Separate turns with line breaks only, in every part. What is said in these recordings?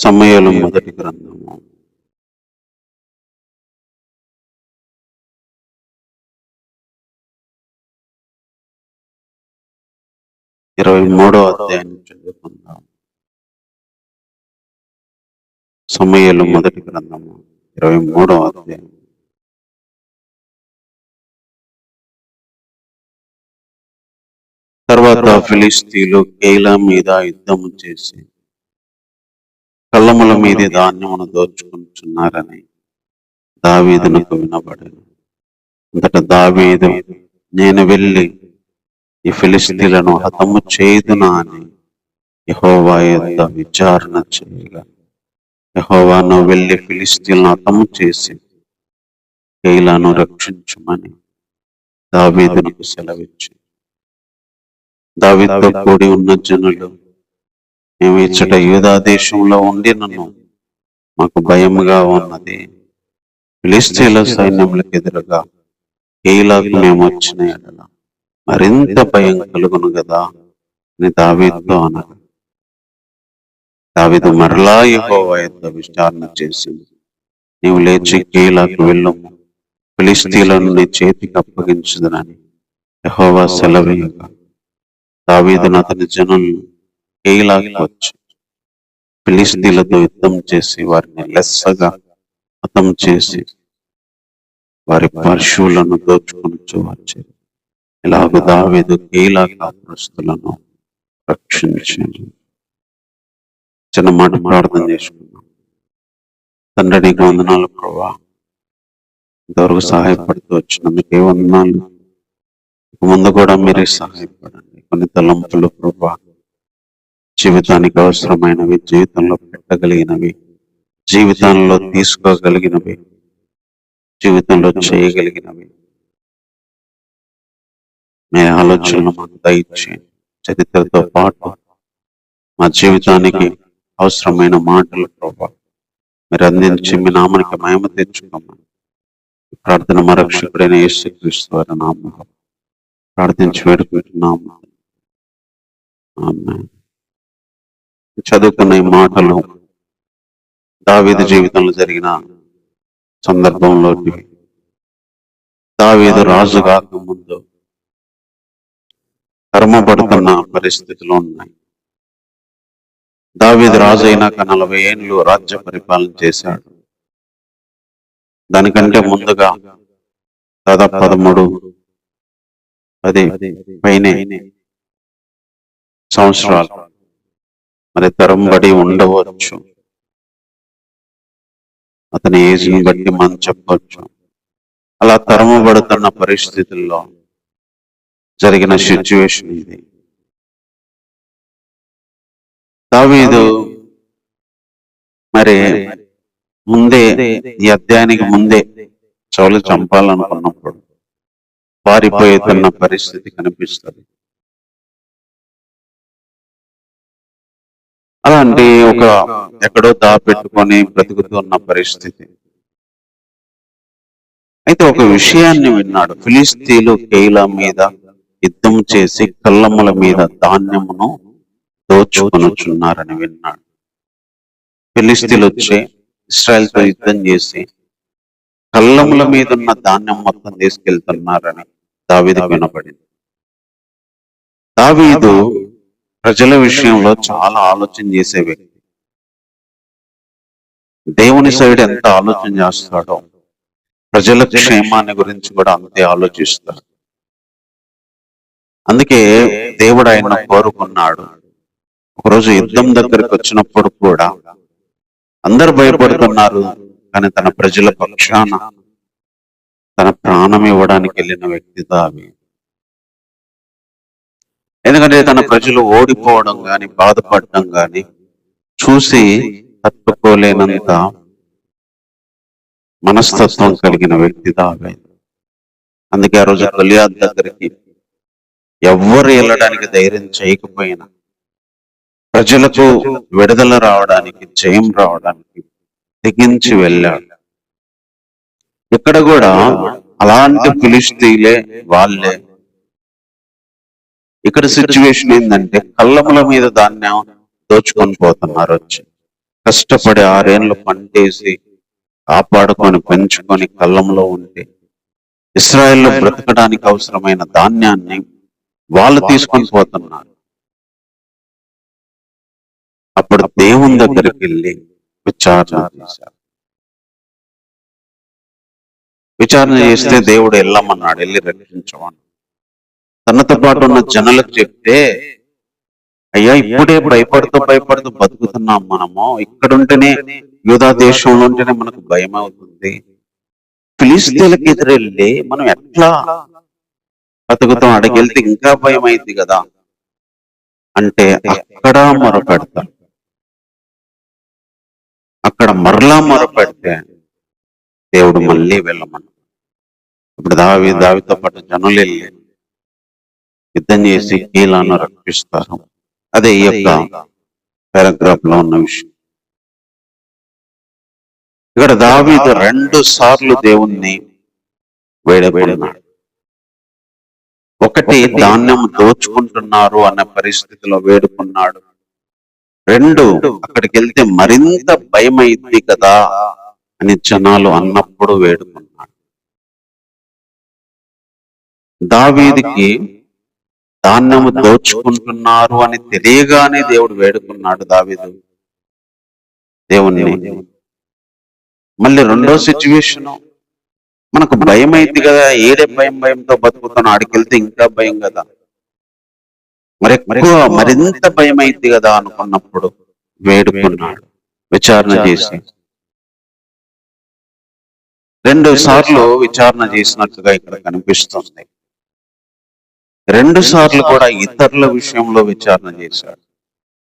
సమూయేలు మొదటి గ్రంథము 23వ అధ్యాయం చదువుకుందాం. సమూయేలు మొదటి గ్రంథము 23వ అధ్యాయం. తర్వాత ఫిలిష్తీయులు కేయిలా మీద యుద్ధము చేసి కళ్ళముల మీద ధాన్యమును దోచుకుంటున్నారని దావీదునకు వినబడెను. అంతటా దావీదు, నేను వెళ్ళి ఈ ఫిలిష్తీయులను హతము చేయుదునా అని యెహోవా యొద్ద విచారణ చేయగా, యెహోవా, నువ్వు వెళ్ళి ఫిలిష్తీయులను హతము చేసి కేయిలాను రక్షించుమని దావీదునకు సెలవిచ్చి, దావీదుతో కూడి ఉన్న జనులు, మేము ఇచ్చట యూదా దేశంలో ఉండి నన్ను మాకు భయముగా ఉన్నది, ఫిలిష్తీయుల సైన్యములకు ఎదురుగా కేయిలాకు మేము వచ్చిన ఎడల మరింత భయం కలుగును కదా అని దావీదుతో అన్నారు. దావీదు మరలా యెహోవా యొద్ద విచారణ చేసి, నీవు లేచి కేయిలాకు వెళ్ళుము, ఫిలిష్తీయులను నీ చేతికి అప్పగించుదునని యెహోవా సెలవీయగా, దావీదును అతని జనులు కేయిలాకు వచ్చి ఫిలిష్తీయులతో యుద్ధం చేసి వారిని లెస్సగా హతం చేసి వారి పశువులను దోచుకొనుచు వచ్చారు. ఇలాగ దావీదు కేయిలా కాపురస్తులను రక్షించాడు. చిన్న మాట ప్రార్థన చేసుకున్నాం. తండ్రి, నీకు వందనాలు ప్రభువా, ఇంతవరకు సహాయపడుతూ వచ్చినందుకే వందనాలు. ముందు కూడా మీరే సహాయపడండి. కొన్ని తలంపులు ప్రభువా జీవితానికి అవసరమైనవి, జీవితంలో పెట్టగలిగినవి, జీవితంలో తీసుకోగలిగినవి, జీవితంలో చేయగలిగినవి మీ ఆలోచనలు మాకు దయచేయండి. చరిత్రతో పాటు మా జీవితానికి అవసరమైన మాటలు ప్రభావ మీరు అందించి మీ నామానికి మహిమ తెచ్చుకోమని ప్రార్థన మా రక్షకుడైన యేసుక్రీస్తు వారి నామములో ప్రార్థించి వేడుకుంటున్నాము. ఆమేన్. చదువుకున్న ఈ మాటలు దావీదు జీవితంలో జరిగిన సందర్భంలో దావీదు రాజు కాకముందు కర్మపడుతున్న పరిస్థితులు ఉన్నాయి. దావీదు రాజు అయినాక 40 ఏళ్ళు రాజ్య పరిపాలన చేశాడు. దానికంటే ముందుగా దాదాపు 13 పైనే సంవత్సరాలు మరి తరంబడి ఉండవచ్చు. అతని ఏజ్ని బట్టి మనం చెప్పవచ్చు. అలా తరమబడుతున్న పరిస్థితుల్లో జరిగిన సిచ్యువేషన్ ఇది. దావీదు మరి ముందే ఈ అధ్యాయానికి ముందే సౌలు చంపాలనుకున్నప్పుడు పారిపోతున్న పరిస్థితి కనిపిస్తుంది. అలాంటి ఒక ఎక్కడో దాపెట్టుకొని బ్రతుకుతున్న పరిస్థితి. అయితే ఒక విషయాన్ని విన్నాడు. ఫిలిష్తీయులు కేయిలా మీద యుద్ధం చేసి కళ్ళముల మీద ధాన్యమును దోచుకొనుచున్నారని విన్నాడు. ఫిలిష్తీయులు వచ్చి ఇశ్రాయేలుతో యుద్ధం చేసి కళ్ళముల మీద ఉన్న ధాన్యం మొత్తం తీసుకెళ్తున్నారని దావీదుకు వినపడింది. దావీదు ప్రజల విషయంలో చాలా ఆలోచన చేసే వ్యక్తి. దేవుని సైడ్ ఎంత ఆలోచన చేస్తాడో ప్రజల క్షేమాన్ని గురించి కూడా అంతే ఆలోచిస్తాడు. అందుకే దేవుడు ఆయన కోరుకున్నాడు. ఒకరోజు యుద్ధం దగ్గరికి వచ్చినప్పుడు కూడా అందరు భయపడుతున్నారు, కానీ తన ప్రజల పక్షాన తన ప్రాణం ఇవ్వడానికి వెళ్ళిన వ్యక్తి దావీదు. ఎందుకంటే తన ప్రజలు ఓడిపోవడం కానీ బాధపడడం కానీ చూసి తట్టుకోలేనంత మనస్తత్వం కలిగిన వ్యక్తి దావీదు. అందుకే ఆ రోజు గొలియాతు దగ్గరికి ఎవ్వరు వెళ్ళడానికి ధైర్యం చేయకపోయినా ప్రజలకు విడుదల రావడానికి, జయం రావడానికి తెగించి వెళ్ళాడు. ఇక్కడ కూడా అలాంటి ఫిలిష్తీయులే వాళ్ళే. ఇక్కడ సిచ్యువేషన్ ఏంటంటే కళ్ళముల మీద ధాన్యం దోచుకొని పోతున్నారు వచ్చి. కష్టపడి 6 ఏళ్ళు పంటేసి కాపాడుకొని పెంచుకొని కళ్ళంలో ఉంటే ఇశ్రాయేల్లో బ్రతకడానికి అవసరమైన ధాన్యాన్ని వాళ్ళు తీసుకొని పోతున్నారు. అప్పుడు దేవుని దగ్గరికి వెళ్ళి విచారణ చేశారు. విచారణ చేస్తే దేవుడు వెళ్ళమన్నాడు, వెళ్ళి రక్షించమన్నాడు. తనతో పాటు ఉన్న జనులకు చెప్తే, అయ్యా ఇప్పుడే భయపడుతూ బతుకుతున్నాం మనము, ఇక్కడుంటేనే యూదా దేశంలో ఉంటేనే మనకు భయం అవుతుంది, ఫిలిస్తీన్లకు ఎదురెళ్ళి మనం ఎట్లా బతుకుతాం, అడిగెళ్తే ఇంకా భయం అయింది కదా అంటే అక్కడ మొరపెడతారు. అక్కడ మరలా మొరపెడితే దేవుడు మళ్ళీ వెళ్ళమన్నాడు. ఇప్పుడు దావితో పాటు జనులు వెళ్ళి యుద్ధం చేసి కీలాను రక్షిస్తారు. అదే ఈ యొక్క పారాగ్రాఫ్ లో ఉన్న విషయం. ఇక్కడ దావీదు 2 సార్లు దేవుణ్ణి వేడుకున్నాడు. ఒకటి ధాన్యం దోచుకుంటున్నారు అనే పరిస్థితిలో వేడుకున్నాడు. 2 అక్కడికి వెళ్తే మరింత భయం అయింది కదా అని జనాలు అన్నప్పుడు వేడుకున్నాడు. దావీదుకి ధాన్యము దోచుకుంటున్నారు అని తెలియగానే దేవుడు వేడుకున్నాడు దావీదు దేవుణ్ణి. మళ్ళీ 2వ సిచ్యువేషన్, మనకు భయం అయింది కదా, ఏడే భయంతో బతుకుతాను, ఆడికెళ్తే ఇంకా భయం కదా, మరింత భయం అయింది కదా అనుకున్నప్పుడు వేడుకున్నాడు. విచారణ చేసి 2 సార్లు విచారణ చేసినట్టుగా ఇక్కడ కనిపిస్తుంది. 2 సార్లు కూడా ఇతరుల విషయంలో విచారణ చేశాడు.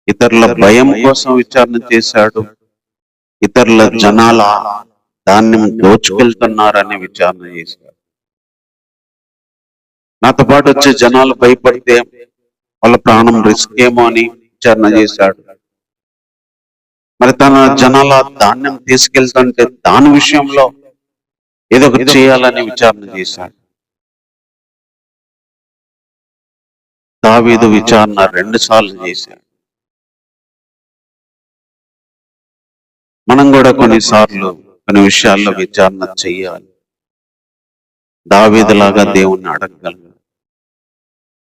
ఇతరుల భయం కోసం విచారణ చేశాడు. ఇతరుల జనాల ధాన్యం దోచుకెళ్తున్నారని విచారణ చేశాడు. నాతో పాటు వచ్చే జనాలు భయపడితే వాళ్ళ ప్రాణం రిస్క్ ఏమో అని విచారణ చేశాడు. మరి తన జనాల ధాన్యం తీసుకెళ్తుంటే దాని విషయంలో ఏదో ఒకటి చేయాలని విచారణ చేశాడు. దావీదు విచారణ 2 సార్లు చేశాడు. మనం కూడా కొన్నిసార్లు కొన్ని విషయాల్లో విచారణ చెయ్యాలి. దావీదులాగా దేవుణ్ణి అడగగలరు.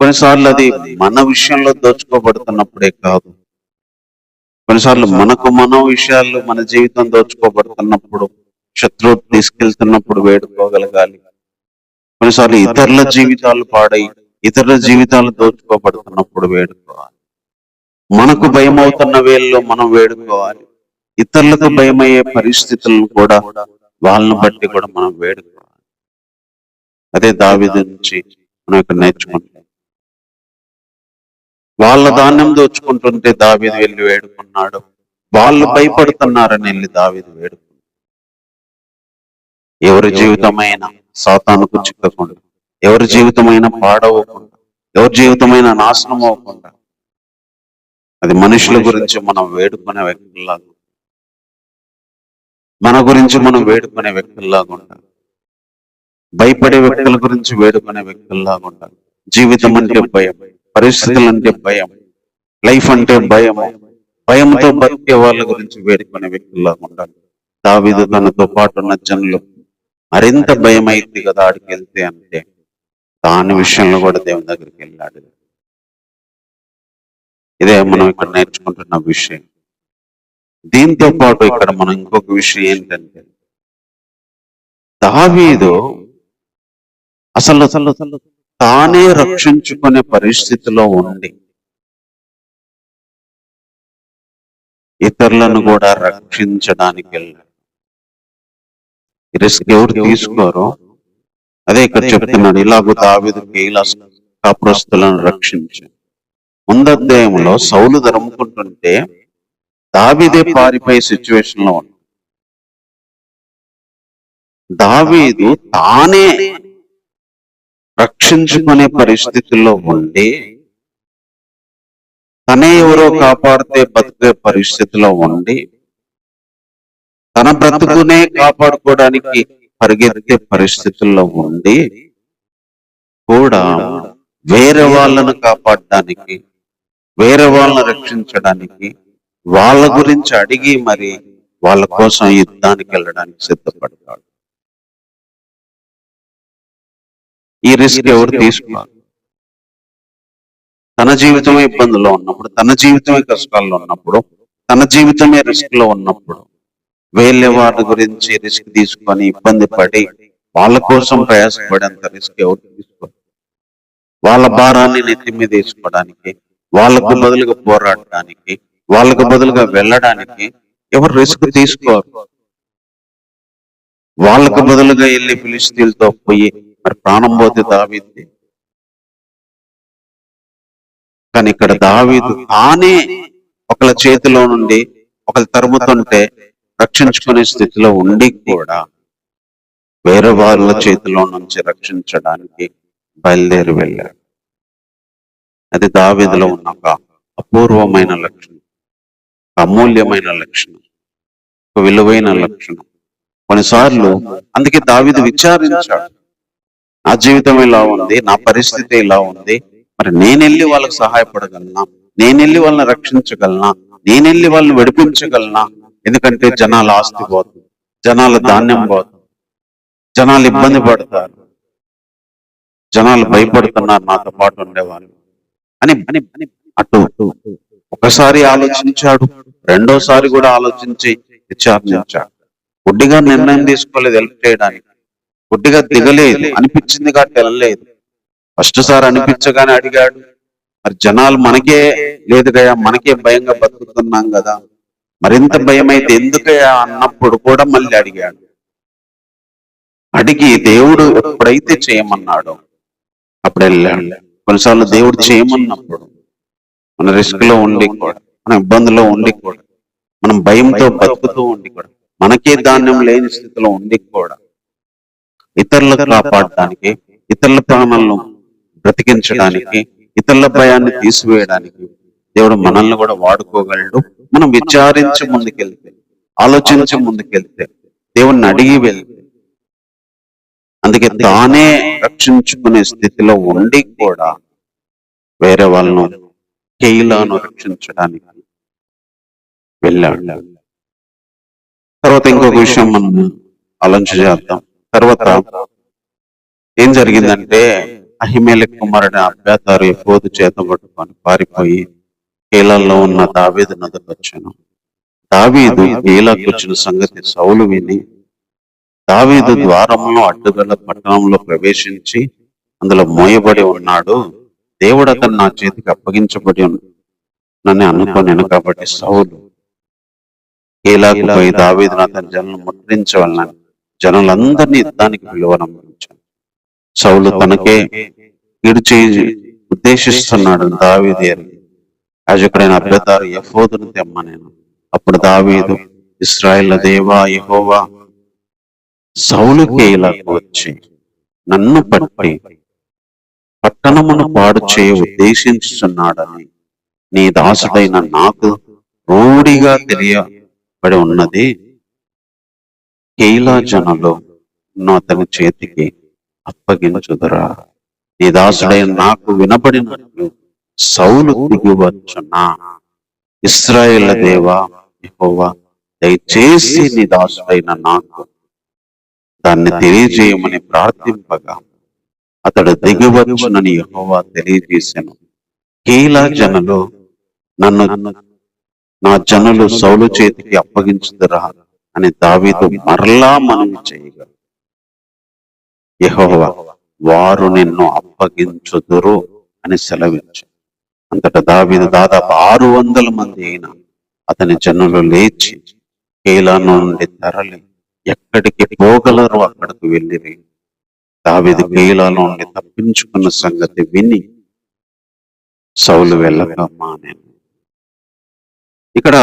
కొన్నిసార్లు అది మన విషయంలో దోచుకోబడుతున్నప్పుడే కాదు, కొన్నిసార్లు మన విషయాల్లో మన జీవితం దోచుకోబడుతున్నప్పుడు, శత్రువు తీసుకెళ్తున్నప్పుడు వేడుకోగలగాలి. కొన్నిసార్లు ఇతరుల జీవితాలు పాడై ఇతరుల జీవితాలు దోచుకోబడుతున్నప్పుడు వేడుకోవాలి. మనకు భయం అవుతున్న వేళల్లో మనం వేడుకోవాలి. ఇతరులకు భయమయ్యే పరిస్థితులను కూడా వాళ్ళని బట్టి కూడా మనం వేడుకోవాలి. అదే దావీదు నుంచి మనం ఇక్కడ నేర్చుకుంటాం. వాళ్ళ ధాన్యం దోచుకుంటుంటే దావీదు వెళ్ళి వేడుకున్నాడు. వాళ్ళు భయపడుతున్నారని వెళ్ళి దావీదు వేడుకున్నాడు. ఎవరి జీవితమైనా సాతానుకు చిక్కకుండా, ఎవరి జీవితమైనా పాడవకుండా, ఎవరి జీవితమైనా నాశనం అవ్వకుండా, అది మనుషుల గురించి మనం వేడుకునే వ్యక్తుల్లాగా, మన గురించి మనం వేడుకునే వ్యక్తుల్లాగా ఉండాలి. భయపడే వ్యక్తుల గురించి వేడుకునే వ్యక్తుల్లాగా ఉండాలి. జీవితం అంటే భయం, పరిస్థితులు అంటే భయం, లైఫ్ అంటే భయము, భయంతో బతికే వాళ్ళ గురించి వేడుకునే వ్యక్తుల్లాగా ఉండాలి. దావీదు తనతో పాటు ఉన్న జనులు మరింత భయం అయింది కదా ఆడికి వెళ్తే అంటే దాని విషయంలో కూడా దేవుని దగ్గరికి వెళ్ళాడు. ఇదే మనం ఇక్కడ నేర్చుకుంటున్న విషయం. దీంతో పాటు ఇక్కడ మనం ఇంకొక విషయం ఏంటంటే, దావీదు అసలు తానే రక్షించుకునే పరిస్థితిలో ఉండి ఇతరులను కూడా రక్షించడానికి వెళ్ళాడు. రిస్క్ ఎవరు తీసుకోరో అదే ఇక్కడ చెప్తున్నాడు. ఇలాగూ దావీదు కీలా కాపురస్తులను రక్షించు. ముందు అధ్యాయంలో సౌలు ధర్ముకుంటుంటే దావీదే పారిపోయే సిచ్యువేషన్ లో ఉంది. దావీదు తానే రక్షించుకునే పరిస్థితుల్లో ఉండి, తనే ఎవరో కాపాడితే బతికే పరిస్థితిలో ఉండి, తన బ్రతుకునే కాపాడుకోవడానికి పరిగెత్తే పరిస్థితుల్లో ఉండి కూడా వేరే వాళ్ళను కాపాడడానికి, వేరే వాళ్ళని రక్షించడానికి వాళ్ళ గురించి అడిగి మరి వాళ్ళ కోసం యుద్ధానికి వెళ్ళడానికి సిద్ధపడతాడు. ఈ రిస్క్ ఎవరు తీసుకోవాలి? తన జీవితమే ఇబ్బందులో ఉన్నప్పుడు, తన జీవితమే కష్టాల్లో ఉన్నప్పుడు, తన జీవితమే రిస్క్ లో ఉన్నప్పుడు వేరే వాళ్ళ గురించి రిస్క్ తీసుకొని ఇబ్బంది పడి వాళ్ళ కోసం ప్రయాసపడేంత రిస్క్ ఎవరు తీసుకోవాలి? వాళ్ళ భారాన్ని నెత్తి మీద వేసుకోవడానికి, వాళ్ళకు బదులుగా పోరాడడానికి, వాళ్ళకు బదులుగా వెళ్ళడానికి ఎవరు రిస్క్ తీసుకోరు. వాళ్ళకు బదులుగా వెళ్ళి ఫిలిష్తీయులతో పోయి మరి ప్రాణం పోతే దావీదు. కానీ ఇక్కడ దావీదు తానే ఒకళ్ళ చేతిలో నుండి ఒకళ్ళు తరుముతుంటే రక్షించుకునే స్థితిలో ఉండి కూడా వేరే వాళ్ళ చేతిలో నుంచి రక్షించడానికి బయలుదేరి వెళ్ళాడు. అది దావీదులో ఉన్న ఒక అపూర్వమైన లక్షణం, అమూల్యమైన లక్షణం, ఒక విలువైన లక్షణం. కొన్నిసార్లు అందుకే దావీదు విచారించాడు, నా జీవితం ఇలా ఉంది, నా పరిస్థితి ఇలా ఉంది, మరి నేనెళ్ళి వాళ్ళకి సహాయపడగలనా, నేనెళ్ళి వాళ్ళని రక్షించగలనా, నేనెళ్ళి వాళ్ళని విడిపించగలనా? ఎందుకంటే జనాల ఆస్తి పోతుంది, జనాల ధాన్యం పోతుంది, జనాలు ఇబ్బంది పడతారు, జనాలు భయపడుతున్నారు నాతో పాటు ఉండేవాళ్ళు అని అటు ఒకసారి ఆలోచించాడు, రెండోసారి కూడా ఆలోచించి విచారించాడు. గుడ్డిగా నిర్ణయం తీసుకోలేదు హెల్ప్ చేయడానికి, గుడ్డిగా దిగలేదు, అనిపించింది కాబట్టి వెళ్ళలేదు. ఫస్ట్ సారి అనిపించగానే అడిగాడు, మరి జనాలు మనకే లేదు గయా, మనకే భయంగా బతుకుతున్నాం కదా, మరింత భయం అయితే ఎందుకయ్యా అన్నప్పుడు కూడా మళ్ళీ అడిగాడు. అడిగి దేవుడు ఎప్పుడైతే చేయమన్నాడో అప్పుడు వెళ్ళాడు. కొన్నిసార్లు దేవుడు చేయమన్నప్పుడు మన రిస్క్ లో ఉండి కూడా, మన ఇబ్బందులో ఉండి కూడా, మనం భయంతో బతుకుతూ ఉండి కూడా, మనకే ధాన్యం లేని స్థితిలో ఉండి కూడా ఇతరులకు కాపాడటానికి, ఇతరుల ప్రాణాలను బ్రతికించడానికి, ఇతరుల భయాన్ని తీసివేయడానికి దేవుడు మనల్ని కూడా వాడుకోగలడు. మనం విచారించి ముందుకెళ్తే, ఆలోచించి ముందుకెళ్తే, దేవుణ్ణి అడిగి వెళ్తే. అందుకే తానే రక్షించుకునే స్థితిలో ఉండి కూడా వేరే వాళ్ళను, కేయిలాను రక్షించడానికి వెళ్ళాడు. తర్వాత ఇంకొక విషయం మనం ఆలోచన చేద్దాం. తర్వాత ఏం జరిగిందంటే, అహిమేలెకు కుమారుడు అబ్యాతారు ఎఫోదు చేత పట్టుకొని పారిపోయి కేలాల్లో ఉన్న దావీదు నదికి వచ్చాను. దావీదు కేలాకు వచ్చిన సంగతి సౌలు విని దావీదు ద్వారంలో అడ్డుగల పట్టణంలో ప్రవేశించి అందులో మోయబడి ఉన్నాడు, దేవుడు అతను నా చేతికి అప్పగించబడి నన్ను అనుకోనేను. కాబట్టి సౌలు కేలాకు పోయి దావీదును అతని జనులను ముద్రించవలనని జనులందరినీ యుద్ధానికి పిలువనంపించాను. సౌలు తనకే కీడు చేయి ఉద్దేశిస్తున్నాడు దావీదు ఎరిగి యాజకుడైన అబ్యాతారు ఎఫోదును తెమ్మనేను. అప్పుడు దావీదు, ఇశ్రాయేలు దేవా యెహోవా సౌలు కేలాకు వచ్చి నన్ను పట్టి పట్టణమును పాడు చేయ ఉద్దేశించుచున్నాడని నీ దాసుడైన నాకు రూఢిగా తెలియబడి ఉన్నది. కేయిలా జనులు అతని చేతికి అప్పగించుదురా? నీ దాసుడైన నాకు వినబడినట్లు సౌలు దిగివచ్చునా? ఇశ్రాయేలు దేవా యెహోవా దయచేసి నీ దాసుడైన నాకు దాన్ని తెలియజేయమని ప్రార్థింపగా అతడు దిగివచ్చునని యెహోవా తెలియజేశాను. కేయిలా జనులు నా జనులు సౌలు చేతికి అప్పగించుదురా అని దావీదు మరలా మనవి చేయగా యెహోవా వారు నిన్ను అప్పగించుదురు అని సెలవించు. అంతటా దావీదు దాదాపు 600 మంది అయిన అతని జనులు లేచి కేయిలా నుండి తరలి ఎక్కడికి పోగలరు అక్కడికి వెళ్ళిరి. దావీదు కేయిలా నుండి తప్పించుకున్న సంగతి విని సౌలు వెళ్ళక మానేను. ఇక్కడ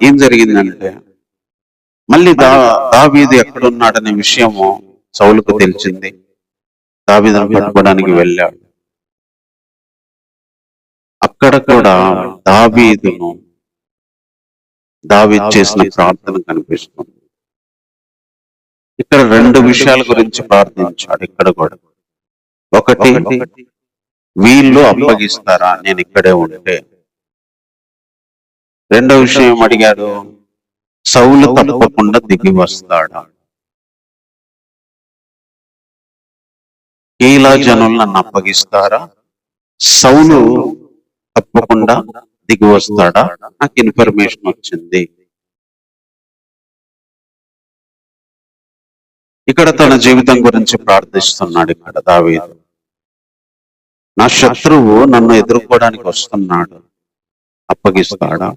ఏం జరిగిందంటే, మళ్ళీ దావీదు ఎక్కడున్నాడనే విషయము సౌలుకు తెలిసింది. దావీదును పట్టుకోవడానికి వెళ్ళాడు. అక్కడ కూడా దావీదు చేసిన ప్రార్థన కనిపిస్తుంది. ఇక్కడ 2 విషయాల గురించి ప్రార్థించాడు. ఇక్కడ కూడా ఒకటి, వీళ్ళు అప్పగిస్తారా నేను ఇక్కడే ఉంటే? రెండో విషయం అడిగాడు, సౌలు తప్పకుండా దిగి వస్తాడా? కీలా జనులు నన్ను అప్పగిస్తారా? సౌలు తప్పకుండా దిగి వస్తాడా? నాకు ఇన్ఫర్మేషన్ వచ్చింది. ఇక్కడ తన జీవితం గురించి ప్రార్థిస్తున్నాడు. ఇక్కడ దావీదు, నా శత్రువు నన్ను ఎదుర్కోవడానికి వస్తున్నాడు, అప్పగిస్తాడా?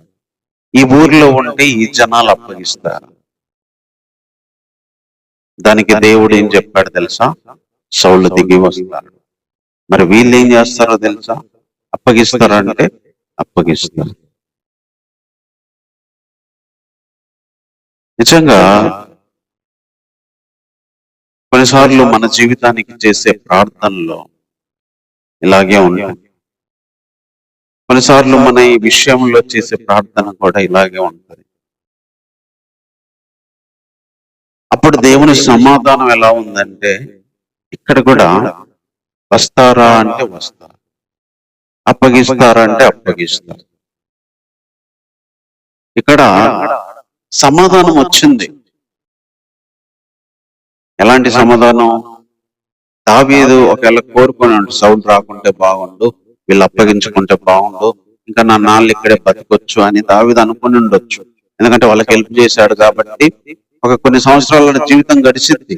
ఈ ఊర్లో ఉంటే ఈ జనాలు అప్పగిస్తారా? దానికి దేవుడు ఏం చెప్పాడు తెలుసా? సౌలు దిగి వస్తాడు. మరి వీళ్ళు ఏం చేస్తారో తెలుసా? అప్పగిస్తారంటే అప్పగిస్తారు. నిజంగా కొన్నిసార్లు మన జీవితానికి చేసే ప్రార్థనలో ఇలాగే ఉంటాయి. కొన్నిసార్లు మన ఈ విషయంలో చేసే ప్రార్థన కూడా ఇలాగే ఉంటుంది. అప్పుడు దేవుని సమాధానం ఎలా ఉందంటే, ఇక్కడ కూడా వస్తారా అంటే వస్తారు, అప్పగిస్తారా అంటే అప్పగిస్తారు. ఇక్కడ సమాధానం వచ్చింది. ఎలాంటి సమాధానం? దావీదు ఒకవేళ కోరుకున్నాడు, సౌలు రాకుంటే బాగుండు, వీళ్ళు అప్పగించుకుంటే బాగుండు, ఇంకా నా నాళ్ళు ఇక్కడే బతకొచ్చు అని దావీదు అనుకుని ఉండొచ్చు. ఎందుకంటే వాళ్ళకి హెల్ప్ చేశాడు కాబట్టి ఒక కొన్ని సంవత్సరాల జీవితం గడిచింది.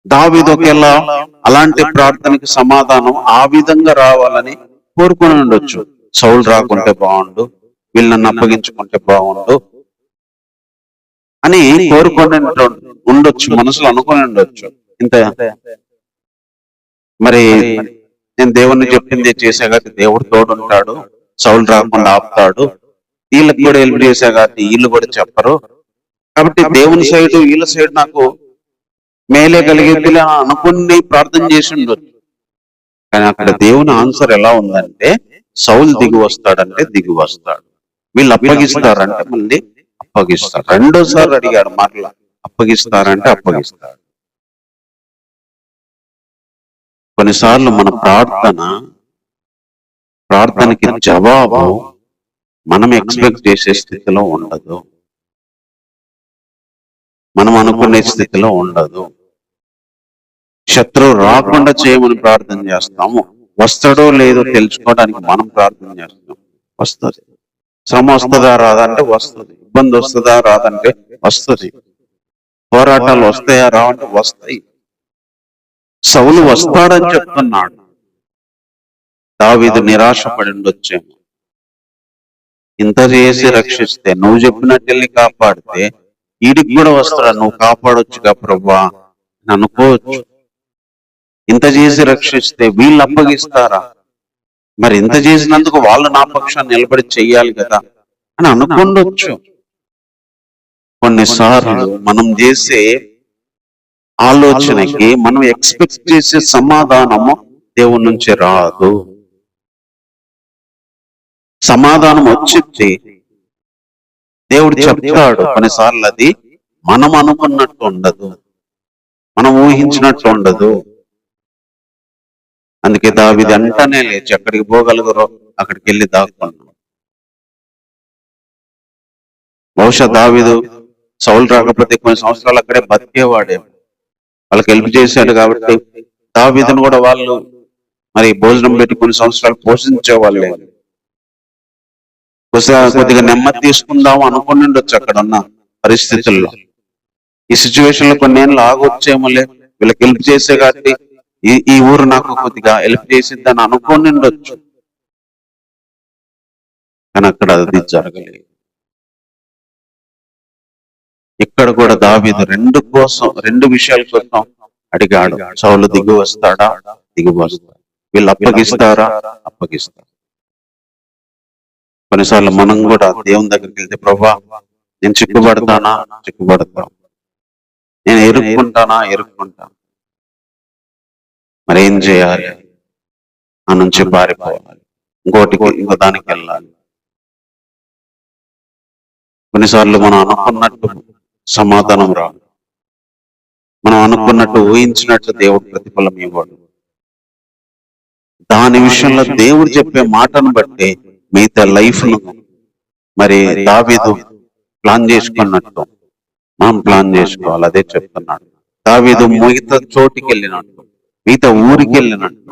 దావీదు ఒకవేళ అలాంటి ప్రార్థనకి సమాధానం ఆ విధంగా రావాలని కోరుకుని ఉండొచ్చు. సౌలు రాకుంటే బాగుండు, వీళ్ళు నన్ను అప్పగించుకుంటే బాగుండు అని కోరుకొని ఉండొచ్చు, మనసులో అనుకుని ఉండొచ్చు. ఇంత మరి నేను దేవుణ్ణి చెప్పింది చేసా కాబట్టి దేవుడు తోడుంటాడు, సౌలు రాకుండా ఆపుతాడు, వీళ్ళకి కూడా హెల్ప్ చేసా కాబట్టి వీళ్ళు కూడా చెప్పరు, కాబట్టి దేవుని సైడ్ వీళ్ళ సైడ్ నాకు మేలే కలిగేది అనుకుని ప్రార్థన చేసి ఉండొచ్చు. కానీ అక్కడ దేవుని ఆన్సర్ ఎలా ఉందంటే, సౌలు దిగి వస్తాడంటే దిగి వస్తాడు, వీళ్ళు అప్పగిస్తారంటే మళ్ళీ అప్పగిస్తాడు. రెండోసారి అడిగాడు మరలా, అప్పగిస్తారంటే అప్పగిస్తాడు. కొన్నిసార్లు మన ప్రార్థనకి జవాబు మనం ఎక్స్పెక్ట్ చేసే స్థితిలో ఉండదు, మనం అనుకునే స్థితిలో ఉండదు. శత్రువు రాకుండా చేయమని ప్రార్థన చేస్తాము, వస్తాడో లేదో తెలుసుకోవడానికి మనం ప్రార్థన చేస్తాం, వస్తుంది. శ్రమ వస్తుందా రాదంటే వస్తుంది, ఇబ్బంది వస్తుందా రాదంటే వస్తుంది, పోరాటాలు వస్తాయా రావంటే వస్తాయి. సౌలు వస్తాడని చెప్తున్నాడు, దావీదు నిరాశపడి ఉండొచ్చేమో. ఇంత చేసి రక్షిస్తే, నువ్వు చెప్పినట్టు వెళ్ళి కాపాడితే వీడికి కూడా వస్తాడా, నువ్వు కాపాడొచ్చుగా ప్రభువా అని అనుకోవచ్చు. ఇంత చేసి రక్షిస్తే వీళ్ళు అప్పగిస్తారా, మరి ఇంత చేసినందుకు వాళ్ళు నా పక్షాన్ని నిలబడి చెయ్యాలి కదా అని అనుకుండొచ్చు. కొన్నిసార్లు మనం చేసే ఆలోచనకి మనం ఎక్స్పెక్ట్ చేసే సమాధానము దేవుడి నుంచి రాదు. సమాధానం వచ్చింది, దేవుడు చెప్తాడు, కొన్నిసార్లు అది మనం అనుకున్నట్టు ఉండదు, మనం ఊహించినట్టు ఉండదు. అందుకే దావీదు వెంటనే లేచి ఎక్కడికి పోగలుగురో అక్కడికి వెళ్ళి దాక్కున్నాడు. బహుశా దావీదు సౌలు రాకపోతే కొన్ని సంవత్సరాలు అక్కడే బతికేవాడే, వాళ్ళకి హెల్ప్ చేశాడు కాబట్టి దావీదును కూడా వాళ్ళు మరి భోజనం పెట్టి కొన్ని సంవత్సరాలు పోషించే వాళ్ళే. కొద్దిగా నెమ్మది తీసుకుందాం అనుకుని ఉండొచ్చు అక్కడ ఉన్న పరిస్థితుల్లో. ఈ సిచ్యువేషన్ లో కొన్ని ఏళ్ళు ఆగొచ్చేమోలే, వీళ్ళకి హెల్ప్ చేసే కాబట్టి ఈ ఊరు నాకు కొద్దిగా హెల్ప్ చేసిద్దని అనుకోని ఉండొచ్చు. కానీ అక్కడ అది జరగలేదు. ఇక్కడ కూడా దావీదు రెండు విషయాల కోసం అడిగాడు, సౌలు దిగి వస్తాడా, దిగి వస్తాడు, వీళ్ళు అప్పగిస్తారా, అప్పగిస్తారు. కొన్నిసార్లు మనం కూడా దేవుని దగ్గరికి వెళ్తే, ప్రభువా నేను చిక్కుబడతానా, చిక్కుబడతా, నేను ఎరుక్కుంటానా, ఎరుక్కుంటా, మరి ఏం చేయాలి, ఆ నుంచి పారిపోవాలి, ఇంకో దానికి వెళ్ళాలి. కొన్నిసార్లు మనం అనుకున్నట్టు సమాధానం రాదు, మనం అనుకున్నట్టు ఊహించినట్టు దేవుడు ప్రతిఫలం ఇవ్వడు. దాని విషయంలో దేవుడు చెప్పే మాటను బట్టి మిగతా లైఫ్ ను మరి దావీదు ప్లాన్ చేసుకున్నట్టు మనం ప్లాన్ చేసుకోవాలి. అదే చెప్తున్నాడు. దావీదు మిగతా చోటికి వెళ్ళినట్టు, మిగతా ఊరికి వెళ్ళినట్టు,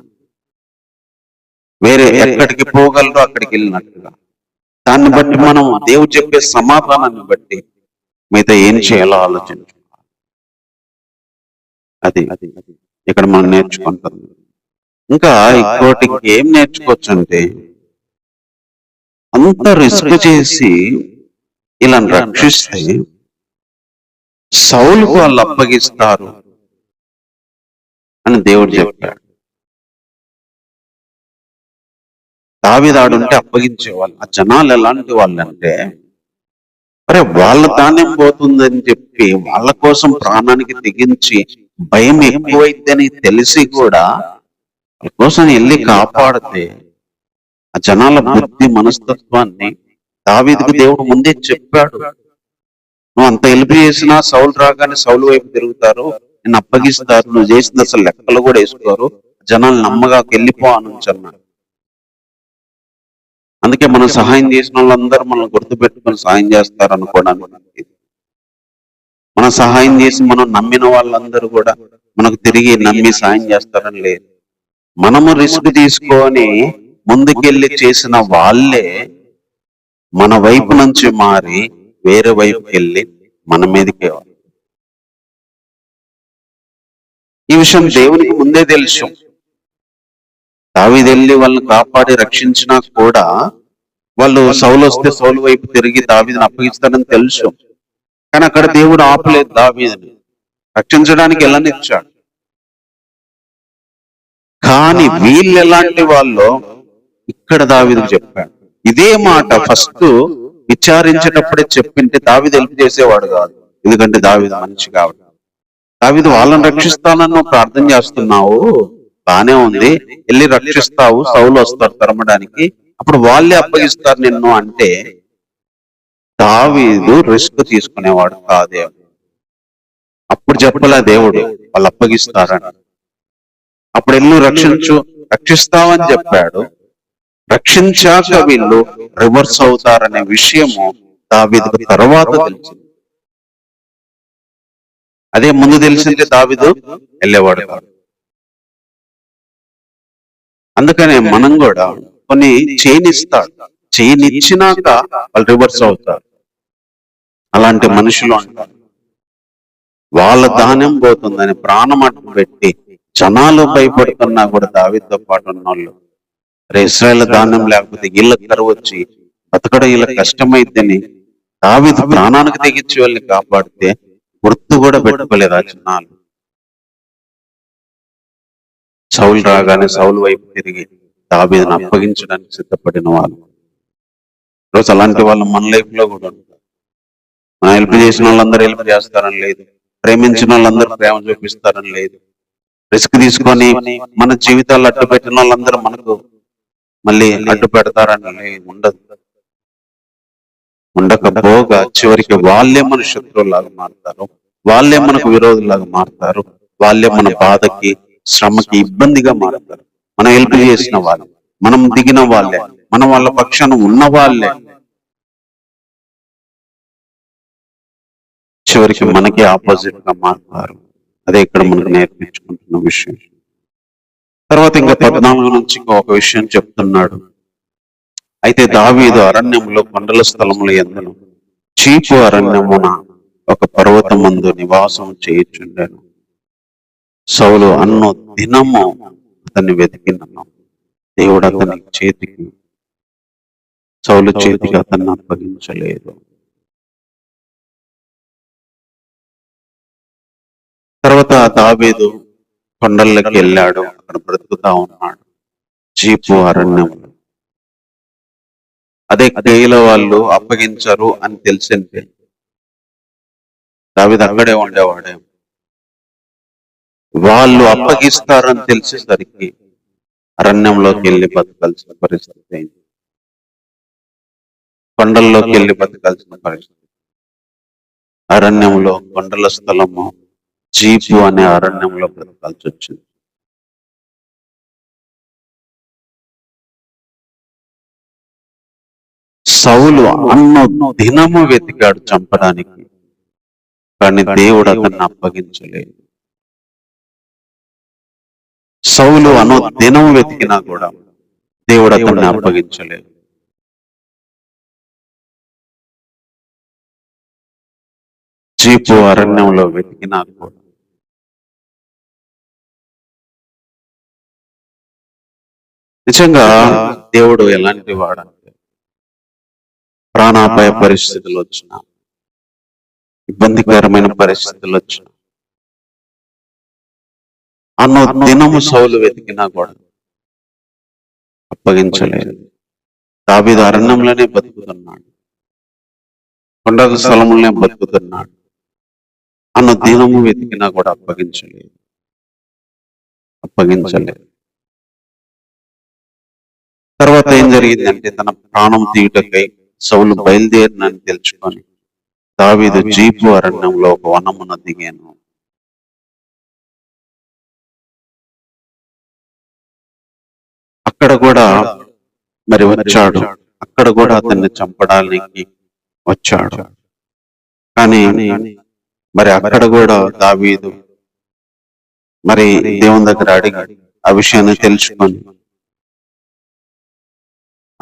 వేరే ఎక్కడికి పోగలరో అక్కడికి వెళ్ళినట్టుగా, దాన్ని బట్టి మనం దేవుడు చెప్పే సమాధానాన్ని బట్టి మిగతా ఏం చేయాలో ఆలోచించాలి. అది ఇక్కడ మనం నేర్చుకుంటాం. ఇంకా ఇంకోటి ఏం నేర్చుకోవచ్చు అంటే, అంత రిస్క్ చేసి ఇలా రక్షిస్తే సౌలుకు వాళ్ళు అప్పగిస్తారు అని దేవుడు చెప్పాడు. దావీదాడుంటే అప్పగించేవాళ్ళు. ఆ జనాలు ఎలాంటి వాళ్ళంటే, అరే వాళ్ళ ధాన్యం పోతుందని చెప్పి వాళ్ళ కోసం ప్రాణానికి తెగించి భయం ఎక్కువైద్దని తెలిసి కూడా వాళ్ళ కోసం వెళ్ళి కాపాడితే ఆ జనాల బుద్ధి మనస్తత్వాన్ని దావీదుకు దేవుడు ముందే చెప్పాడు. నువ్వు అంత హెల్ప్ చేసినా సౌలు రాగానే సౌలు వైపు తిరుగుతారు, నిన్ను అప్పగిస్తారు, నువ్వు చేసింది అసలు లెక్కలు కూడా వేసుకోరు, జనాలు నమ్మగా వెళ్ళిపో అని అన్నాడు. అందుకే మనం సహాయం చేసిన వాళ్ళందరూ మనల్ని గుర్తుపెట్టుకొని సహాయం చేస్తారు అనుకోవడానికి, మనం సహాయం చేసి మనం నమ్మిన వాళ్ళందరూ కూడా మనకు తిరిగి నమ్మి సహాయం చేస్తారని లేదు. మనము రిస్క్ తీసుకొని ముందుకెళ్ళి చేసిన వాళ్ళే మన వైపు నుంచి మారి వేరే వైపుకి వెళ్ళి మన మీదకే. ఈ విషయం దేవునికి ముందే తెలుసు. దావీదు వెళ్ళి వాళ్ళని కాపాడి రక్షించినా కూడా వాళ్ళు సౌలు వస్తే సౌలు వైపు తిరిగి దావీదుని అప్పగిస్తాడని తెలుసు. కానీ అక్కడ దేవుడు ఆపలేదు, దావీదుని రక్షించడానికి వెళ్ళనిచ్చాడు. కానీ వీళ్ళు ఎలాంటి వాళ్ళు ఇక్కడ దావీదుకు చెప్పాడు. ఇదే మాట ఫస్ట్ విచారించేటప్పుడే చెప్పింటే దావీదు హెల్ప్ చేసేవాడు కాదు. ఎందుకంటే దావీదు మనిషి కాబట్టి. దావీదు వాళ్ళని రక్షిస్తానని ప్రార్థన చేస్తున్నావు, బానే ఉంది, వెళ్ళి రక్షిస్తావు, సౌలు వస్తారు తరమడానికి, అప్పుడు వాళ్ళే అప్పగిస్తారు నిన్ను అంటే దావీదు రిస్క్ తీసుకునేవాడు కాదే. అప్పుడు చెప్పలే దేవుడు వాళ్ళు అప్పగిస్తారని. అప్పుడు ఎల్లు రక్షిస్తావని చెప్పాడు. రక్షించాక వీళ్ళు రివర్స్ అవుతారనే విషయము దావీదుకు తర్వాత తెలిసింది. అదే ముందు తెలిసిందే దావీదు వెళ్ళేవాడు కాదు. అందుకనే మనం కూడా కొన్ని చేయనిస్తాడు, చేయనిచ్చినాక వాళ్ళు రివర్స్ అవుతారు. అలాంటి మనుషులు అంటారు. వాళ్ళ ధాన్యం పోతుందని ప్రాణం అడ్డు పెట్టి జనాలు భయపడుతున్నా కూడా దావీదుతో పాటు ఉన్నోళ్ళు, ఇశ్రాయేల్ ధాన్యం లేకపోతే వీళ్ళకి కరువు వచ్చి బతకడం వీళ్ళకి కష్టమైద్దని దావీదు ప్రాణానికి తెగించి వాళ్ళని కాపాడితే గుర్తు కూడా పెట్టుకోలేదు ఆ జనాలు. సౌలు రాగానే సౌలు వైపు తిరిగి దావీదుని అప్పగించడానికి సిద్ధపడిన వాళ్ళు. రోజు అలాంటి వాళ్ళు మన లైఫ్ లో కూడా ఉంటారు. మనం హెల్ప్ చేసిన వాళ్ళందరూ హెల్ప్ చేస్తారని లేదు, ప్రేమించిన వాళ్ళందరూ ప్రేమ చూపిస్తారని లేదు, రిస్క్ తీసుకొని మన జీవితాలు అడ్డు పెట్టిన వాళ్ళందరూ మనకు మళ్ళీ అడ్డు పెడతారని ఉండదు. ఉండకపోగా చివరికి వాళ్ళే మన శత్రువులాగా మారుతారు, వాళ్ళే మనకు విరోధులాగా మారుతారు, వాళ్ళే మన బాధకి శ్రమకి ఇబ్బందిగా మారుతారు. మనం హెల్ప్ చేసిన వాళ్ళు, మనం దిగిన వాళ్ళే, మనం వాళ్ళ పక్షాన ఉన్న వాళ్ళే చివరికి మనకి ఆపోజిట్ గా మారుతారు. అదే ఇక్కడ మనకు నేర్పించుకుంటున్న విషయం. తర్వాత ఇంకా 14 నుంచి ఒక విషయం చెప్తున్నాడు. అయితే దావీదు అరణ్యంలో కొండల స్థలముల యందును చీపు అరణ్యమున ఒక పర్వతమందు నివాసం చేయుచుండెను. సౌలు అన్నో దినము అతన్ని వెతికినను దేవుడు అతని చేతికి, సౌలు చేతికి అతన్ని అప్పగించలేదు. తర్వాత దావీదు కొండల్లోకి వెళ్ళాడు, అక్కడ బ్రతుకుతా ఉన్నాడు చీపు అరణ్యంలో. అదే కేయిలో వాళ్ళు అప్పగించరు అని తెలిసింటే దావీదు అక్కడే ఉండేవాడే. వాళ్ళు అప్పగిస్తారని తెలిసేసరికి అరణ్యంలోకి వెళ్ళి బతకాల్సిన పరిస్థితి అయింది. కొండల్లోకి వెళ్ళి బతకాల్సిన పరిస్థితి. అరణ్యంలో కొండల స్థలము చీపు అనే అరణ్యంలో బ్రతకాల్సి వచ్చింది. సౌలు అన్నో దినము వెతికాడు చంపడానికి, కానీ దేవుడు అతన్ని అప్పగించలేదు. సౌలు అనో దినము వెతికినా కూడా దేవుడు అతన్ని అప్పగించలేదు. జీపు అరణ్యంలో వెతికినా కూడా నిజంగా దేవుడు ఎలాంటి వాడంటే, ప్రాణాపాయ పరిస్థితులు వచ్చిన, ఇబ్బందికరమైన పరిస్థితులు వచ్చిన, అన్నో దినము సౌలు వెతికినా కూడా అప్పగించలేదు. దావీదు అరణ్యంలోనే బతుకుతున్నాడు, కొండ స్థలంలోనే బతుకుతున్నాడు, అన్న దినము వెతికినా కూడా అప్పగించలేదు. తర్వాత ఏం జరిగిందంటే, తన ప్రాణం తీయుటకై సౌలు బయలుదేరినని తెలుసుకొని దావీదు జీపు అరణ్యంలో ఒక వనమున దిగాను. అక్కడ కూడా మరి వచ్చాడు, అక్కడ కూడా అతన్ని చంపడానికి వచ్చాడు. కానీ మరి అక్కడ కూడా దావీదు మరి దేవుని దగ్గర అడిగి ఆ విషయాన్ని తెలుసుకొని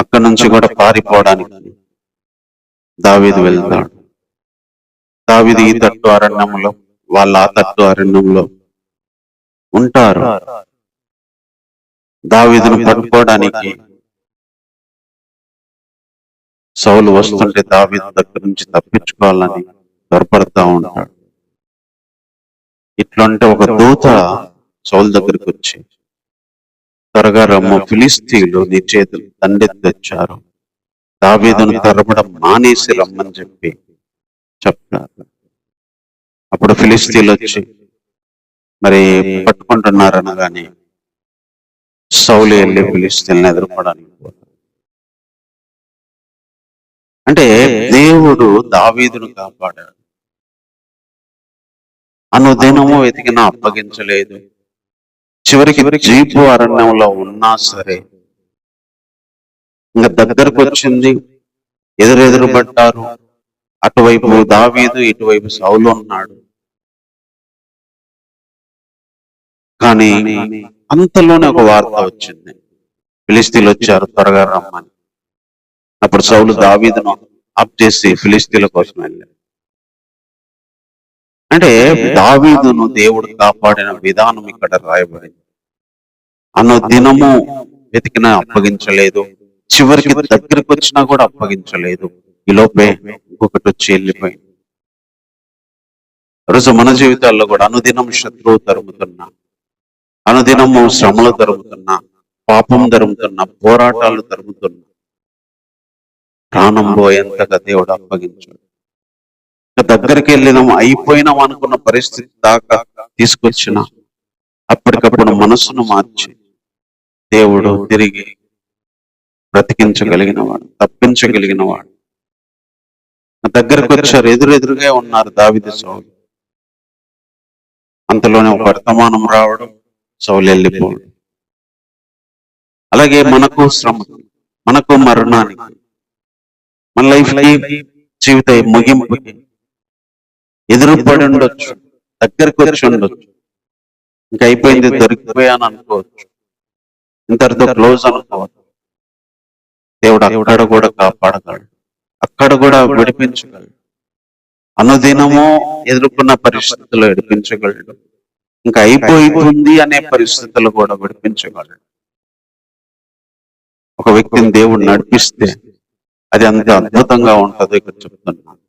అక్కడి నుంచి కూడా పారిపోవడానికి దావీదు వెళ్తాడు. దావీదు ఈ తట్టు అరణ్యంలో, వాళ్ళ ఆ తట్టు అరణ్యంలో ఉంటారు. దావీదును పట్టుకోవడానికి సౌలు వస్తుంటే దావీదు దగ్గర నుంచి తప్పించుకోవాలని త్వరపడతా ఉంటాడు. ఇట్లంటే ఒక దూత సౌలు దగ్గరికి వచ్చి, త్వరగా రమ్ము, ఫిలిస్తీయులు నీ చేతులు దండెత్తి దావీదును తరమడం మానేసి రమ్మని చెప్పి చెప్తారు. అప్పుడు ఫిలిస్తీయులు వచ్చి మరి పట్టుకుంటున్నారనగానే సౌలు వెళ్ళి ఫిలిస్తీయులను ఎదుర్కోవడానికి పోతాడు. అంటే దేవుడు దావీదును కాపాడాడు. అనుదినము వెతికినా అప్పగించలేదు. చివరికి జీపు అరణ్యంలో ఉన్నా సరే, ఇంకా దగ్గరకు వచ్చింది, ఎదురెదురు పడ్డారు. అటువైపు దావీదు, ఇటువైపు సౌలు ఉన్నాడు. కానీ అంతలోనే ఒక వార్త వచ్చింది, ఫిలిస్తీన్లు వచ్చారు, త్వరగా రమ్మని. అప్పుడు సౌలు దావీదును అప్ చేసి ఫిలిస్తీన్ల కోసం వెళ్ళాడు. అంటే దావీదును దేవుడు కాపాడిన విధానం ఇక్కడ రాయబడింది. అన్నో దినము వెతికినా అప్పగించలేదు, చివరికి దగ్గరికి వచ్చినా కూడా అప్పగించలేదు. ఈలోపే ఇంకొకటి వచ్చి వెళ్ళిపోయింది. రోజు మన జీవితాల్లో కూడా అనుదినం శత్రువు తరుముతున్నా, అనుదినము శ్రమలు తరుముతున్నా, పాపం తరుముతున్నా, పోరాటాలు తరుముతున్నా, ప్రాణం పోయేంతగా దేవుడు అప్పగించాడు. దగ్గరికి వెళ్ళినాం, అయిపోయినాం అనుకున్న పరిస్థితి దాకా తీసుకొచ్చిన అప్పటికప్పుడు మనసును మార్చి దేవుడు తిరిగి బ్రతికించగలిగిన వాడు, తప్పించగలిగిన వాడు. దగ్గరకు వచ్చారు, ఎదురెదురుగా ఉన్నారు దావీదు సౌలు. అంతలోనే ఒక వర్తమానం రావడం, సౌలు వెళ్ళిపోవడం. అలాగే మనకు శ్రమ, మనకు మరణానికి, మన లైఫ్ జీవిత ముగింపుకి ఎదురుపడి ఉండొచ్చు, దగ్గరికి వచ్చి ఉండొచ్చు. ఇంకా అయిపోయింది, దొరికిపోయాను అనుకోవచ్చు, ఇంతటితో క్లోజ్ అనుకోవచ్చు. దేవుడు అక్కడ కూడా కాపాడగలడు, అక్కడ కూడా విడిపించగలడు. అనుదినము ఎదుర్కొన్న పరిస్థితుల్లో విడిపించగలడు, ఇంకా అయిపోతుంది అనే పరిస్థితుల్లో కూడా విడిపించగలడు. ఒక వ్యక్తిని దేవుడు నడిపిస్తే అది అంత అద్భుతంగా ఉంటుందో ఇక్కడ చెప్తున్నాను.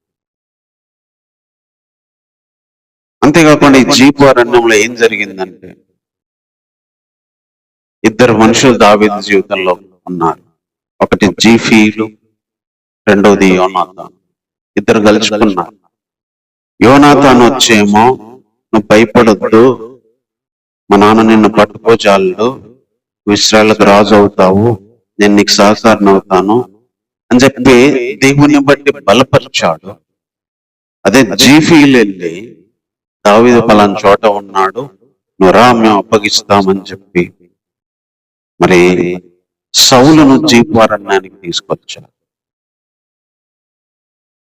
అంతేకాకుండా ఈ జీపు అరణ్యంలో ఏం జరిగిందంటే, ఇద్దరు మనుషులు దావీదు జీవితంలో ఉన్నారు. ఒకటి జీఫీలు, రెండవది యోనాతాను. ఇద్దరు కలుసుకున్నారు. యోనాతాను వచ్చేమో, నువ్వు భయపడొద్దు, మా నాన్న నిన్ను పట్టుకోజాలడు, ఇశ్రాయేలుకు రాజు అవుతావు, నేను నీకు సహకారం అవుతాను అని చెప్పి దేవుని బట్టి బలపరిచాడు. అదే జీఫీలు వెళ్ళి, దావీదు పలానా చోట ఉన్నాడు, నువ్వు రా, మేము అప్పగిస్తామని చెప్పి మరి సౌలును జీపు అరణ్యానికి తీసుకొచ్చారు.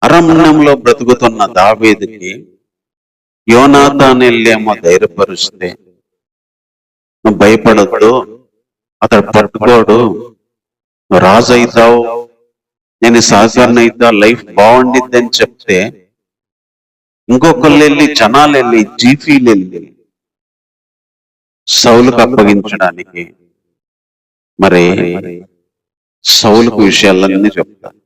అరణ్యంలో బ్రతుకుతున్న దావీదుకి యోనాతాను వెళ్ళేమో ధైర్యపరిస్తే, నువ్వు భయపడొద్దు, అతడు పట్టుకోడు, నువ్వు రాజు అవుతావు, నేను సహకరణ అవుతా, లైఫ్ బాగుండిద్ది అని చెప్తే, ఇంకొకళ్ళు వెళ్ళి, జనాలు వెళ్ళి, జీఫీలు వెళ్ళి సౌలుకు అప్పగించడానికి మరి సౌలుకు విషయాలన్నీ చెప్తారు.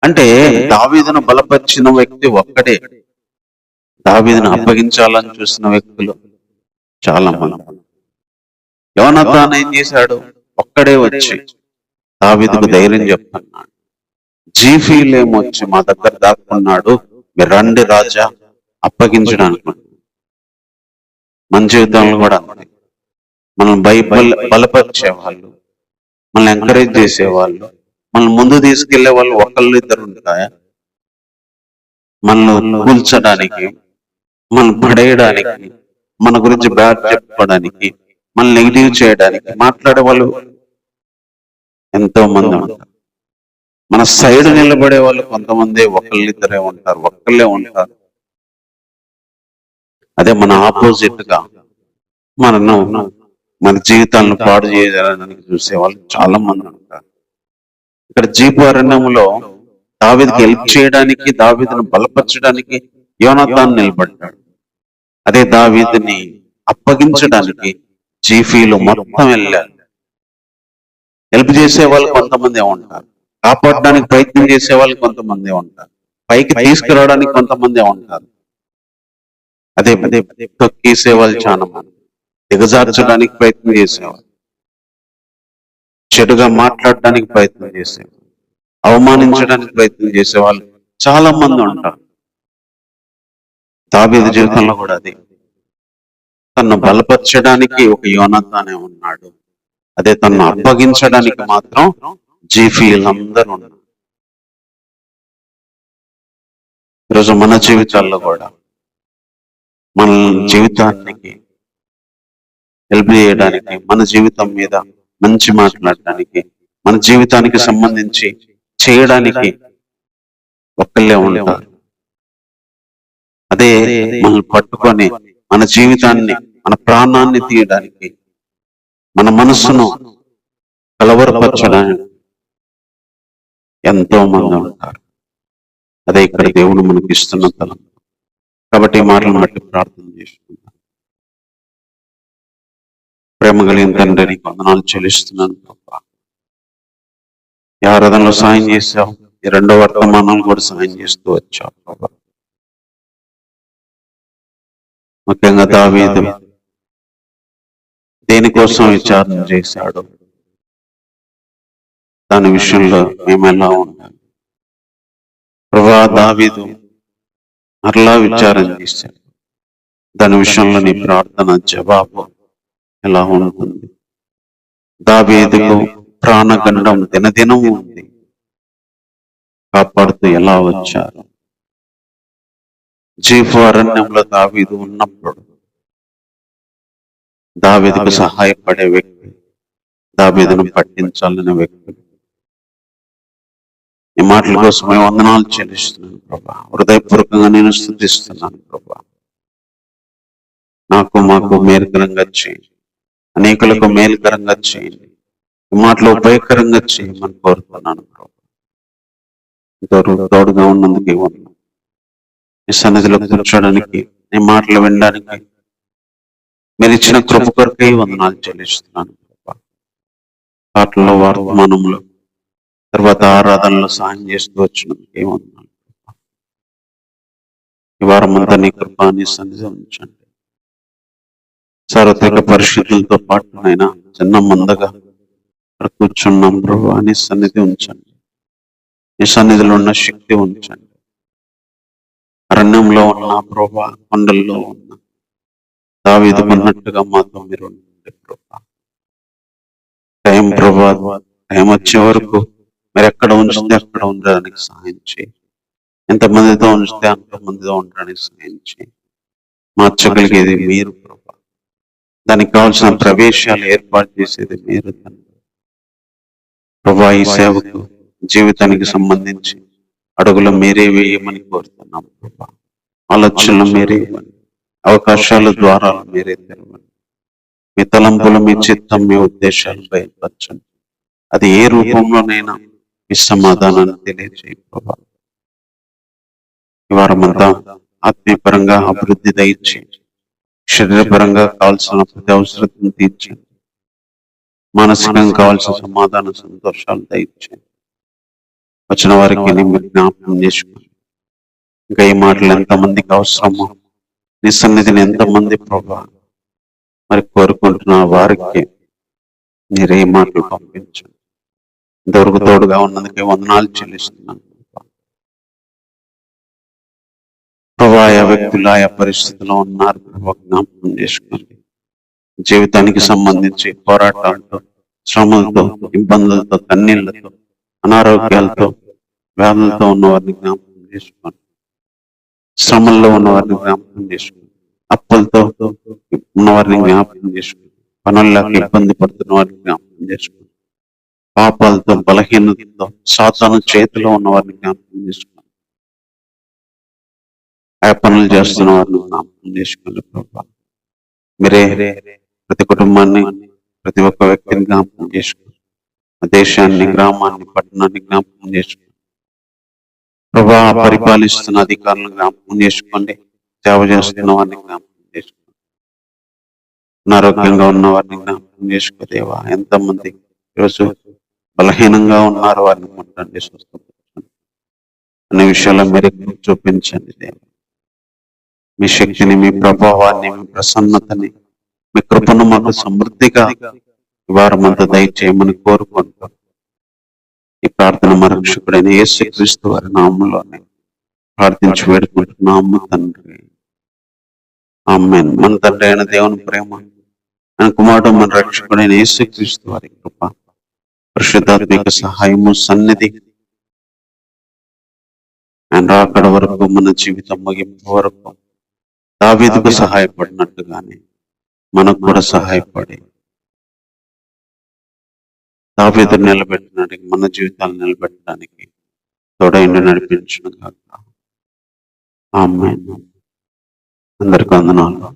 అంటే దావీదును బలపరిచిన వ్యక్తి ఒక్కడే, దావీదును అప్పగించాలని చూసిన వ్యక్తులు చాలా మంది. యోనాతాను ఏం చేశాడు? ఒక్కడే వచ్చి దావీదుకు ధైర్యం చెప్తున్నాడు. జీఫీలేమొచ్చి మా దగ్గర దాక్కున్నాడు, మీరు రండి రాజా అప్పగించడానికి. మన జీవితంలో కూడా అంతే. మనం బలపరిచేవాళ్ళు, మనల్ని ఎంకరేజ్ చేసేవాళ్ళు, మనల్ని ముందు తీసుకెళ్లే వాళ్ళు ఒకళ్ళు ఇద్దరు ఉంటాయా? మనల్ని కూల్చడానికి, మనం పడేయడానికి, మన గురించి బ్యాడ్ చెప్పుకోవడానికి, మన నెగిటివ్ చేయడానికి మాట్లాడే వాళ్ళు ఎంతో మంది ఉంటారు. మన సైడ్ నిలబడే వాళ్ళు కొంతమంది ఒకళ్ళిద్దరే ఉంటారు, ఒక్కళ్ళే ఉంటారు. అదే మన ఆపోజిట్ గా మన జీవితాలను పాడు చేయడానికి చూసే వాళ్ళు చాలా మంది ఉంటారు. ఇక్కడ జీపు అరణ్యంలో దావీదుకి హెల్ప్ చేయడానికి, దావీదును బలపరచడానికి యోనాతాను నిలబడ్డాడు. అదే దావీదుని అప్పగించడానికి జీఫీలు మొత్తం వెళ్ళారు. హెల్ప్ చేసే వాళ్ళు కొంతమంది ఉంటారు, కాపాడడానికి ప్రయత్నం చేసే వాళ్ళు కొంతమంది ఉంటారు, పైకి తీసుకురావడానికి కొంతమంది ఉంటారు. అదే తొక్కేసే వాళ్ళు చాలా మంది, దిగజార్చడానికి ప్రయత్నం చేసేవాళ్ళు, చెడుగా మాట్లాడడానికి ప్రయత్నం చేసేవాళ్ళు, అవమానించడానికి ప్రయత్నం చేసేవాళ్ళు చాలా మంది ఉంటారు. దావీదు జీవితంలో కూడా అది. తను బలపరచడానికి ఒక యోనాతానే ఉన్నాడు, అదే తను అప్పగించడానికి మాత్రం జీఫీలందరూ ఉన్నారు. ఈరోజు మన జీవితాల్లో కూడా మన జీవితానికి హెల్ప్ చేయడానికి, మన జీవితం మీద మంచి మాట్లాడడానికి, మన జీవితానికి సంబంధించి చేయడానికి ఒక్కళ్ళే ఉంటారు. అదే మనల్ని పట్టుకొని మన జీవితాన్ని, మన ప్రాణాన్ని తీయడానికి, మన మనస్సును కలవరపరచడానికి ఎంతో మంది ఉంటారు. అదే ఇక్కడ దేవుడు మనకి ఇస్తున్న తలం. కాబట్టి ఈ మాటలను బట్టి ప్రార్థన చేసుకుంటాం. ప్రేమ కలిగిన తండ్రి, వందనాలు చెల్లిస్తున్నాను ప్రభా. ఈ ఆరాధనలో సాయం చేశావు, ఈ రెండో వర్తమానాలు కూడా సాయం చేస్తూ వచ్చావు ప్రభా. ముఖ్యంగా దావీదు దేనికోసం విచారణ చేశాడు, దాని విషయంలో మేము ఎలా ఉండాలి ప్రభా. దావీదు మరలా విచారణ చేశాడు, దాని విషయంలో నీ ప్రార్థన జవాబు ఎలా ఉంటుంది? దావీదుకు ప్రాణగండం దినదినం ఉంది, కాపాడుతూ ఎలా వచ్చారు? జీఫు అరణ్యంలో దావీదు ఉన్నప్పుడు దావీదుకు సహాయపడే వ్యక్తి, దావీదును పట్టించాలనే వ్యక్తి. ఈ మాటల కోసమే వందనాలు చెల్లిస్తున్నాను ప్రభా. హృదయపూర్వకంగా నేను స్తుతిస్తున్నాను ప్రభా. నాకు మాకు మేలుకరంగా చేయండి, అనేకులకు మేలుకరంగా చేయండి, ఈ మాటలు ఉపయోగకరంగా చేయమని కోరుతున్నాను ప్రభా. తోడుగా ఉన్నందుకు ఇవ్వండి. ఈ సన్నిధిలో కూర్చోడానికి, నీ మాటలు వినడానికి మీరు ఇచ్చిన కృప కొరకై వందనాలు చెల్లిస్తున్నాను ప్రభా. పాటల్లో, వర్తమానంలో, తర్వాత ఆరాధనలో సాయం చేస్తూ వచ్చినందుకు ఏమన్నాను. ఈ వారం అంతా నీ కృప, నీ సన్నిధి ఉంచండి. సార్వత్రిక పరిస్థితులతో పాటు అయినా చిన్న మందగా కూర్చున్నాం ప్రభు, నీ సన్నిధి ఉంచండి. నీ సన్నిధిలో ఉన్న శక్తి ఉంచండి. అరణ్యంలో ఉన్న ప్రభు, కొండల్లో ఉన్న దావీదుకున్నట్టుగా మాతో మీరు ఉండండి ప్రభు. టైం ప్రభు, టైం వచ్చే వరకు మీరు ఎక్కడ ఉంచితే అక్కడ ఉండడానికి సహాయం చేయి. ఎంతమందితో ఉంచితే అంతమందితో ఉండడానికి సహాయం చేయి. మార్చగలిగేది మీరు ప్రభు, దానికి కావాల్సిన ప్రవేశాలు ఏర్పాటు చేసేది మీరు తండ్రి ప్రభు. ఈ సేవకు జీవితానికి సంబంధించి అడుగులు మీరే వేయమని కోరుతున్నాం ప్రభా. ఆలోచనలు మీరే ఇవ్వండి, అవకాశాల ద్వారాలు మీరే తెరవండి. మీ తలంపులు, మీ చిత్తం, మీ ఉద్దేశాలు బయలుపరచండి. అది ఏ రూపంలోనైనా మీ సమాధానాన్ని తెలియజేయ ప్రభా. ఈ వారమంతా ఆత్మీయపరంగా అభివృద్ధి దయచి, శరీరపరంగా కావాల్సిన ప్రతి అవసరతను తీర్చండి. మానసికంగా కావాల్సిన సమాధాన సంతోషాలు దయచేయండి. వచ్చిన వారికి మీరు జ్ఞాపకం చేసుకోండి. ఇంకా ఈ మాటలు ఎంతమందికి అవసరమో, నీ సన్నిధిని ఎంతమంది ప్రభా మరి కోరుకుంటున్న వారికి మీరే మాటలు పంపించండి. ఇంతవరకు తోడుగా ఉన్నందుకే వందనాలు చెల్లిస్తున్నాను ప్రభా. ఆయా వ్యక్తులు ఆయా పరిస్థితిలో ఉన్నారు ప్రభా, జ్ఞాపకం చేసుకోండి. జీవితానికి సంబంధించి పోరాటాలతో, శ్రమలతో, ఇబ్బందులతో, కన్నీళ్లతో, అనారోగ్యాలతో, వ్యాధులతో ఉన్నవారిని జ్ఞాపకం చేసుకోండి. శ్రమల్లో ఉన్నవారిని జ్ఞాపకం చేసుకోండి. అప్పులతో ఉన్నవారిని జ్ఞాపకం చేసుకోండి. పనుల్లోకి ఇబ్బంది పడుతున్న వారిని జ్ఞాపకం చేసుకోండి. పాపాలతో, బలహీనతతో, సాతాను చేతిలో ఉన్న వారిని జ్ఞాపకం చేసుకోండి. ఆ పనులు చేస్తున్న వారిని జ్ఞాపకం చేసుకోండి ప్రభా. మీరే ప్రతి కుటుంబాన్ని, ప్రతి ఒక్క వ్యక్తిని జ్ఞాపకం చేసుకోండి. దేశాన్ని, గ్రామాన్ని, పట్టణాన్ని జ్ఞాపకం చేసుకోండి ప్రభా. పరిపాలిస్తున్న అధికారులను జ్ఞాపకం చేసుకోండి. సేవ చేస్తున్న వారిని జ్ఞాపకం చేసుకోండి. అనారోగ్యంగా ఉన్న వారిని జ్ఞాపకం చేసుకోదేవా. ఎంతమంది ఈరోజు బలహీనంగా ఉన్నారు, వారిని ముట్టండి, స్వస్థపరచండి. అనే విషయాల్లో మీరు చూపించండి దేవా. మీ శక్తిని, మీ ప్రభావాన్ని, మీ ప్రసన్నతని, మీ కృపను మాకు సమృద్ధిగా వారమంతా దయచేయమని కోరుకుంటాం. ఈ ప్రార్థన మా రక్షకుడైన యేసుక్రీస్తు వారి నామంలోనే ప్రార్థించి వేడుకుంటున్నాము తండ్రి. ఆమేన్. మన తండ్రి అయిన దేవుని ప్రేమ, మన కుమారుడు మన రక్షకుడైన యేసుక్రీస్తు వారి కృప, పరిశుద్ధాత్మిక సహాయము, సన్నిధి ఆయన రాకడ వరకు, మన జీవితం ముగింపు వరకు దావీదుకు సహాయపడినట్టుగానే మనకు కూడా సహాయపడి దావీదు నిలబెట్టడానికి, మన జీవితాలు నిలబెట్టడానికి తోడైండి నడిపించును గాక. ఆమేన్. అందరికీ వందనాలు.